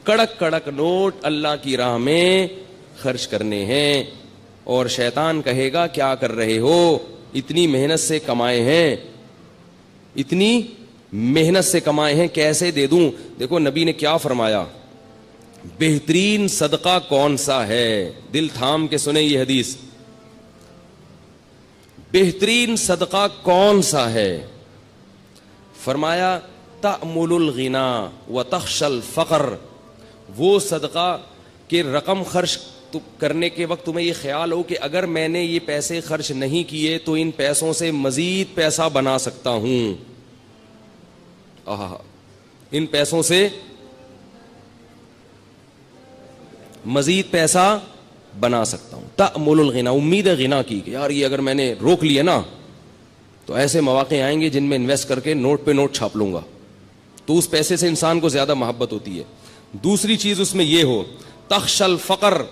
کڑک کڑک نوٹ اللہ کی راہ میں خرچ کرنے ہیں، اور شیطان کہے گا کیا کر رہے ہو، اتنی محنت سے کمائے ہیں، اتنی محنت سے کمائے ہیں، کیسے دے دوں؟ دیکھو نبی نے کیا فرمایا، بہترین صدقہ کون سا ہے؟ دل تھام کے سنیں یہ حدیث، بہترین صدقہ کون سا ہے؟ فرمایا تأمل الغنا وتخشى الفقر، وہ صدقہ کہ رقم خرچ کرنے کے وقت تمہیں یہ خیال ہو کہ اگر میں نے یہ پیسے خرچ نہیں کیے تو ان پیسوں سے مزید پیسہ بنا سکتا ہوں، ان پیسوں سے مزید پیسہ بنا سکتا ہوں۔ تأمل الغنا، امید غنا کی کہ یار یہ اگر میں نے روک لیا نا تو ایسے مواقع آئیں گے جن میں انویسٹ کر کے نوٹ پہ نوٹ چھاپ لوں گا، تو اس پیسے سے انسان کو زیادہ محبت ہوتی ہے۔ دوسری چیز اس میں یہ ہو، تخشى الفقر،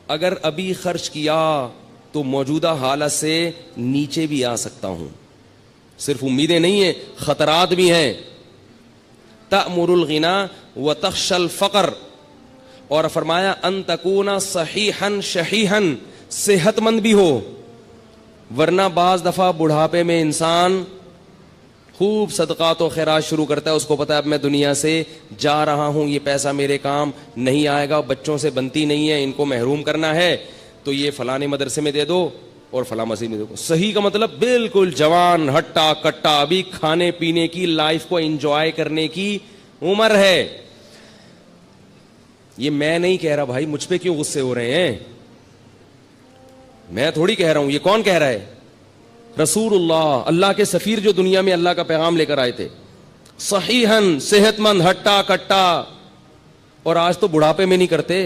اگر ابھی خرچ کیا تو موجودہ حالت سے نیچے بھی آ سکتا ہوں، صرف امیدیں نہیں ہیں، خطرات بھی ہیں۔ تأمل الغنا وتخشى الفقر، اور فرمایا ان تکون صحیحا شحیحا، صحت مند بھی ہو، ورنہ بعض دفعہ بڑھاپے میں انسان خوب صدقات و خیرات شروع کرتا ہے، اس کو پتا ہے اب میں دنیا سے جا رہا ہوں، یہ پیسہ میرے کام نہیں آئے گا، بچوں سے بنتی نہیں ہے، ان کو محروم کرنا ہے، تو یہ فلانے مدرسے میں دے دو اور فلاں مسجد میں دے دو۔ صحیح کا مطلب بالکل جوان ہٹا کٹا، ابھی کھانے پینے کی، لائف کو انجوائے کرنے کی عمر ہے۔ یہ میں نہیں کہہ رہا بھائی، مجھ پہ کیوں غصے ہو رہے ہیں؟ میں تھوڑی کہہ رہا ہوں، یہ کون کہہ رہا ہے؟ رسول اللہ، اللہ کے سفیر جو دنیا میں اللہ کا پیغام لے کر آئے تھے، صحیحاً، صحت مند، ہٹا کٹا، اور آج تو بڑھاپے میں نہیں کرتے،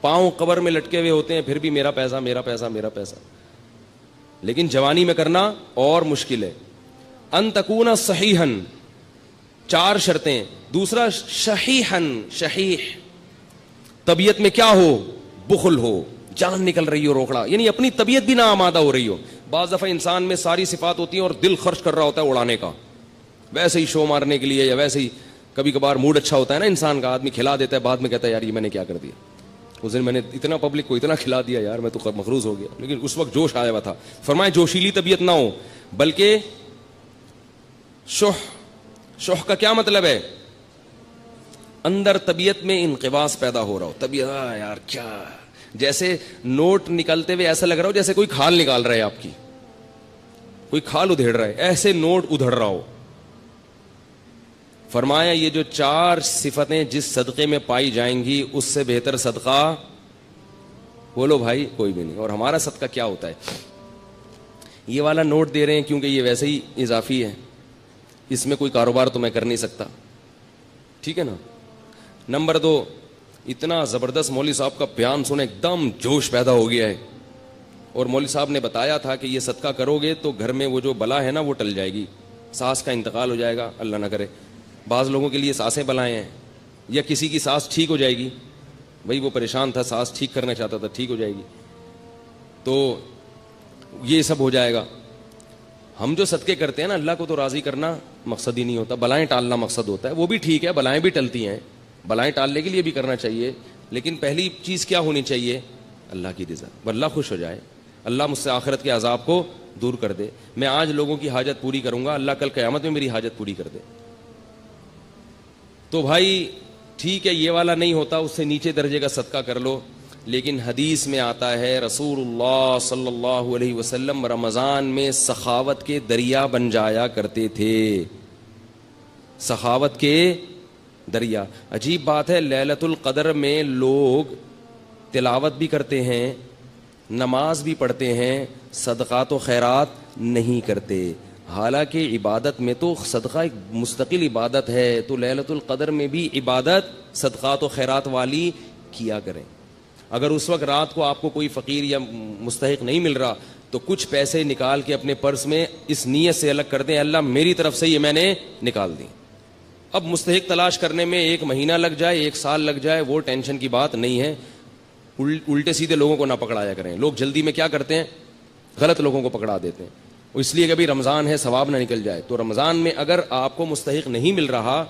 پاؤں قبر میں لٹکے ہوئے ہوتے ہیں، پھر بھی میرا پیسہ میرا پیسہ میرا پیسہ، لیکن جوانی میں کرنا اور مشکل ہے۔ ان تکون صحیحاً، 4 شرطیں۔ دوسرا شحیحاً، شحیح، طبیعت میں کیا ہو؟ بخل ہو، جان نکل رہی ہو، روکڑا، یعنی اپنی طبیعت بھی نہ آمادہ ہو رہی ہو۔ بعض دفعہ انسان میں ساری صفات ہوتی ہیں اور دل خرچ کر رہا ہوتا ہے اڑانے کا، ویسے ہی شو مارنے کے لیے، یا ویسے ہی کبھی کبھار موڈ اچھا ہوتا ہے نا انسان کا، آدمی کھلا دیتا ہے، بعد میں کہتا ہے یار یہ میں نے کیا کر دیا، اس دن میں نے اتنا پبلک کو اتنا کھلا دیا یار، میں تو مقروض ہو گیا، لیکن اس وقت جوش آیا ہوا تھا۔ فرمائے جوشیلی طبیعت نہ ہو، بلکہ شح کا کیا مطلب ہے؟ اندر طبیعت میں انقباض پیدا ہو رہا ہو، طبیعت یار کیا، جیسے نوٹ نکلتے ہوئے ایسا لگ رہا ہو جیسے کوئی کھال نکال رہا ہے، آپ کی کوئی کھال ادھیڑ رہا ہے، ایسے نوٹ ادھڑ رہا ہو۔ فرمایا یہ جو 4 صفتیں جس صدقے میں پائی جائیں گی، اس سے بہتر صدقہ بولو بھائی کوئی بھی نہیں۔ اور ہمارا صدقہ کیا ہوتا ہے؟ یہ والا نوٹ دے رہے ہیں کیونکہ یہ ویسے ہی اضافی ہے، اس میں کوئی کاروبار تو میں کر نہیں سکتا، ٹھیک ہے نا۔ نمبر 2، اتنا زبردست مولوی صاحب کا بیان سنے ایک دم جوش پیدا ہو گیا ہے، اور مولوی صاحب نے بتایا تھا کہ یہ صدقہ کرو گے تو گھر میں وہ جو بلا ہے نا وہ ٹل جائے گی، ساس کا انتقال ہو جائے گا، اللہ نہ کرے، بعض لوگوں کے لیے ساسیں بلائیں ہیں، یا کسی کی ساس ٹھیک ہو جائے گی، بھائی وہ پریشان تھا، ساس ٹھیک کرنا چاہتا تھا، ٹھیک ہو جائے گی، تو یہ سب ہو جائے گا۔ ہم جو صدقے کرتے ہیں نا، اللہ کو تو راضی کرنا مقصد ہی نہیں ہوتا، بلائیں ٹالنا مقصد ہوتا ہے، وہ بھی ٹھیک ہے، بلائیں بھی ٹلتی ہیں، بلائیں ٹالنے کے لیے بھی کرنا چاہیے، لیکن پہلی چیز کیا ہونی چاہیے؟ اللہ کی رضا، اللہ خوش ہو جائے، اللہ مجھ سے آخرت کے عذاب کو دور کر دے، میں آج لوگوں کی حاجت پوری کروں گا، اللہ کل قیامت میں میری حاجت پوری کر دے۔ تو بھائی ٹھیک ہے، یہ والا نہیں ہوتا، اس سے نیچے درجے کا صدقہ کر لو، لیکن حدیث میں آتا ہے رسول اللہ صلی اللہ علیہ وسلم رمضان میں سخاوت کے دریا بن جایا کرتے تھے، سخاوت کے دریا۔ عجیب بات ہے، لیلۃ القدر میں لوگ تلاوت بھی کرتے ہیں، نماز بھی پڑھتے ہیں، صدقات و خیرات نہیں کرتے، حالانکہ عبادت میں تو صدقہ ایک مستقل عبادت ہے، تو لیلۃ القدر میں بھی عبادت صدقات و خیرات والی کیا کریں۔ اگر اس وقت رات کو آپ کو کوئی فقیر یا مستحق نہیں مل رہا تو کچھ پیسے نکال کے اپنے پرس میں اس نیت سے الگ کر دیں، اللہ میری طرف سے یہ میں نے نکال دی۔ اب مستحق تلاش کرنے میں 1 مہینہ لگ جائے، 1 سال لگ جائے، وہ ٹینشن کی بات نہیں ہے، الٹے سیدھے لوگوں کو نہ پکڑایا کریں. لوگ جلدی میں کیا کرتے ہیں, غلط لوگوں کو پکڑا دیتے ہیں, اس لیے کہ بھی رمضان ہے ثواب نہ نکل جائے. تو رمضان میں اگر آپ کو مستحق نہیں مل رہا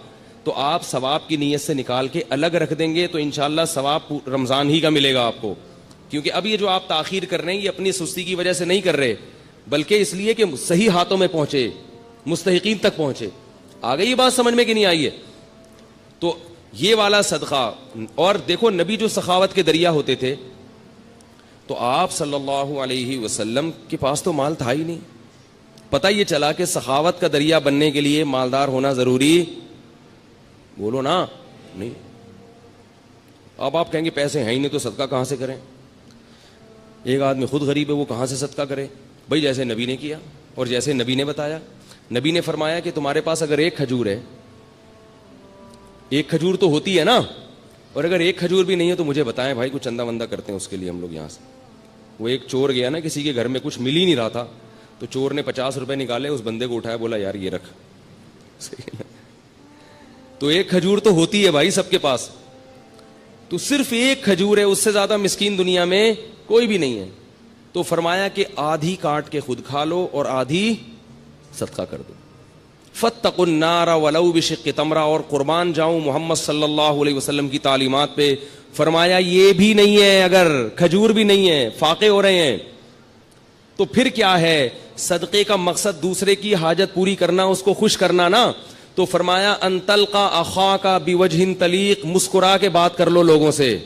تو آپ ثواب کی نیت سے نکال کے الگ رکھ دیں گے تو انشاءاللہ ثواب رمضان ہی کا ملے گا آپ کو. کیونکہ اب یہ جو آپ تاخیر کر رہے ہیں یہ اپنی سستی کی وجہ سے نہیں کر رہے, بلکہ اس لیے کہ صحیح ہاتھوں میں پہنچے, مستحقین تک پہنچے. آ گئی یہ بات سمجھ میں کہ نہیں آئی ہے؟ تو یہ والا صدقہ. اور دیکھو نبی جو سخاوت کے دریا ہوتے تھے, تو آپ صلی اللہ علیہ وسلم کے پاس تو مال تھا ہی نہیں. پتہ یہ چلا کہ سخاوت کا دریا بننے کے لیے مالدار ہونا ضروری, بولو نا, نہیں. اب آپ کہیں گے پیسے ہیں ہی نہیں تو صدقہ کہاں سے کریں؟ ایک آدمی خود غریب ہے, وہ کہاں سے صدقہ کرے؟ بھائی جیسے نبی نے کیا اور جیسے نبی نے بتایا. نبی نے فرمایا کہ تمہارے پاس اگر ایک کھجور ہے, ایک کھجور تو ہوتی ہے نا, اور اگر ایک کھجور بھی نہیں ہے تو مجھے بتائیں بھائی, کچھ چندہ وندہ کرتے ہیں اس کے لیے ہم لوگ یہاں سے. وہ ایک چور گیا نا کسی کے گھر میں, کچھ مل ہی نہیں رہا تھا, تو چور نے 50 روپے نکالے, اس بندے کو اٹھایا, بولا یار یہ رکھ. تو ایک کھجور تو ہوتی ہے بھائی سب کے پاس, تو صرف ایک کھجور ہے, اس سے زیادہ مسکین دنیا میں کوئی بھی نہیں ہے. تو فرمایا کہ آدھی کاٹ کے خود کھا لو اور آدھی صدقہ کر دو. فاتقوا النار ولو بشق تمرہ. اور قربان جاؤں محمد صلی اللہ علیہ وسلم کی تعلیمات پہ. فرمایا یہ بھی نہیں ہے, اگر کھجور بھی نہیں ہے, فاقے ہو رہے ہیں, تو پھر کیا ہے؟ صدقے کا مقصد دوسرے کی حاجت پوری کرنا, اس کو خوش کرنا نا. تو فرمایا ان تلقى اخاک بوجہ طلیق, مسکرا کے بات کر لو لوگوں سے,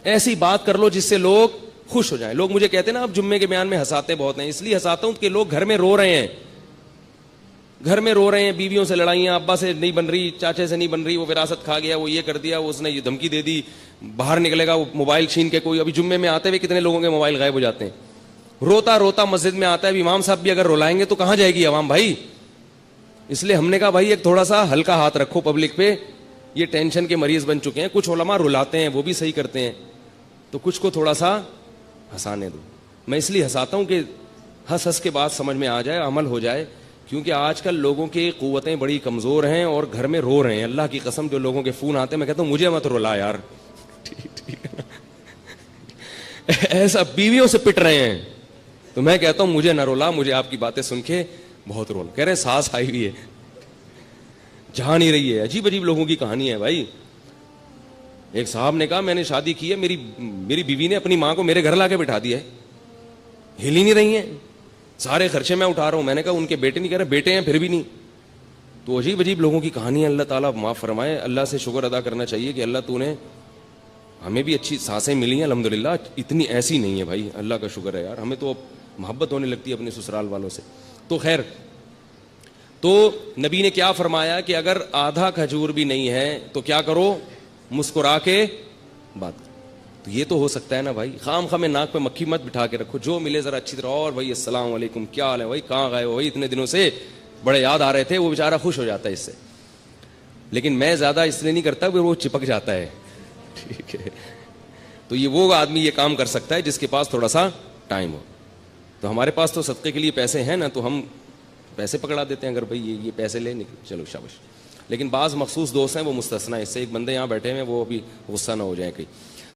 ایسی بات کر لو جس سے لوگ خوش ہو جائیں. لوگ مجھے کہتے ہیں نا اب جمعے کے بیان میں ہنساتے بہت ہیں, اس لیے ہنساتا ہوں کہ لوگ گھر میں رو رہے ہیں, گھر میں رو رہے ہیں, بیویوں سے لڑائیاں, ابا سے نہیں بن رہی, چاچے سے نہیں بن رہی, وہ وراثت کھا گیا, وہ یہ کر دیا, اس نے یہ دھمکی دے دی, باہر نکلے گا وہ موبائل چھین کے. کوئی ابھی جمعے میں آتے ہوئے کتنے لوگوں کے موبائل غائب ہو جاتے ہیں, روتا روتا مسجد میں آتا ہے. امام صاحب بھی اگر رلائیں گے تو کہاں جائے گی عوام بھائی؟ اس لیے ہم نے کہا بھائی ایک تھوڑا سا ہلکا ہاتھ رکھو پبلک پہ, یہ ٹینشن کے مریض بن چکے ہیں. کچھ علماء رلاتے ہیں, وہ بھی صحیح کرتے ہیں, تو کچھ کو تھوڑا سا ہنسانے دو. میں اس لیے ہنساتا ہوں کہ ہنس ہنس کے بات سمجھ میں آ جائے, عمل ہو جائے. کیونکہ آج کل لوگوں کی قوتیں بڑی کمزور ہیں اور گھر میں رو رہے ہیں. اللہ کی قسم جو لوگوں کے فون آتے ہیں میں کہتا ہوں مجھے مت رلا یار, ٹھیک ہے. ایسا بیویوں سے پٹ رہے ہیں, تو میں کہتا ہوں مجھے نہ رولا, مجھے آپ کی باتیں سن کے بہت رولا. کہہ رہے ہیں سانس آئی ہوئی ہے, جہاں نہیں رہی ہے. عجیب عجیب لوگوں کی کہانی ہے بھائی. ایک صاحب نے کہا میں نے شادی کی ہے, میری بیوی نے اپنی ماں کو میرے گھر لا کے بٹھا دیا ہے, ہل ہی نہیں رہی ہیں, سارے خرچے میں اٹھا رہا ہوں. میں نے کہا ان کے بیٹے نہیں, کہہ رہے بیٹے ہیں پھر بھی نہیں. تو عجیب عجیب لوگوں کی کہانیاں. اللہ تعالیٰ معاف فرمائے. اللہ سے شکر ادا کرنا چاہیے کہ اللہ تو نے ہمیں بھی اچھی سانسیں ملی ہیں الحمدللہ. اتنی ایسی نہیں ہے بھائی, اللہ کا شکر ہے یار. ہمیں تو محبت ہونے لگتی ہے اپنے سسرال والوں سے. تو خیر, تو نبی نے کیا فرمایا کہ اگر آدھا کھجور بھی نہیں ہے تو کیا کرو؟ مسکرا کے بات کرو. تو یہ تو ہو سکتا ہے نا بھائی, خام خام ناک پہ مکھی مت بٹھا کے رکھو, جو ملے ذرا اچھی طرح. اور بھائی السلام علیکم, کیا حال ہے بھائی, کہاں گئے ہو بھائی, اتنے دنوں سے بڑے یاد آ رہے تھے. وہ بیچارہ خوش ہو جاتا ہے اس سے. لیکن میں زیادہ اس لیے نہیں کرتا کہ وہ چپک جاتا ہے, ٹھیک ہے. تو یہ وہ آدمی یہ کام کر سکتا ہے جس کے پاس تھوڑا سا ٹائم ہو. تو ہمارے پاس تو صدقے کے لیے پیسے ہیں نا, تو ہم پیسے پکڑا دیتے ہیں. اگر بھائی یہ پیسے لے نکل, چلو شاباش. لیکن بعض مخصوص دوست ہیں وہ مستثنا. اس سے ایک بندے یہاں بیٹھے ہیں, وہ ابھی غصہ نہ ہو جائیں کہیں.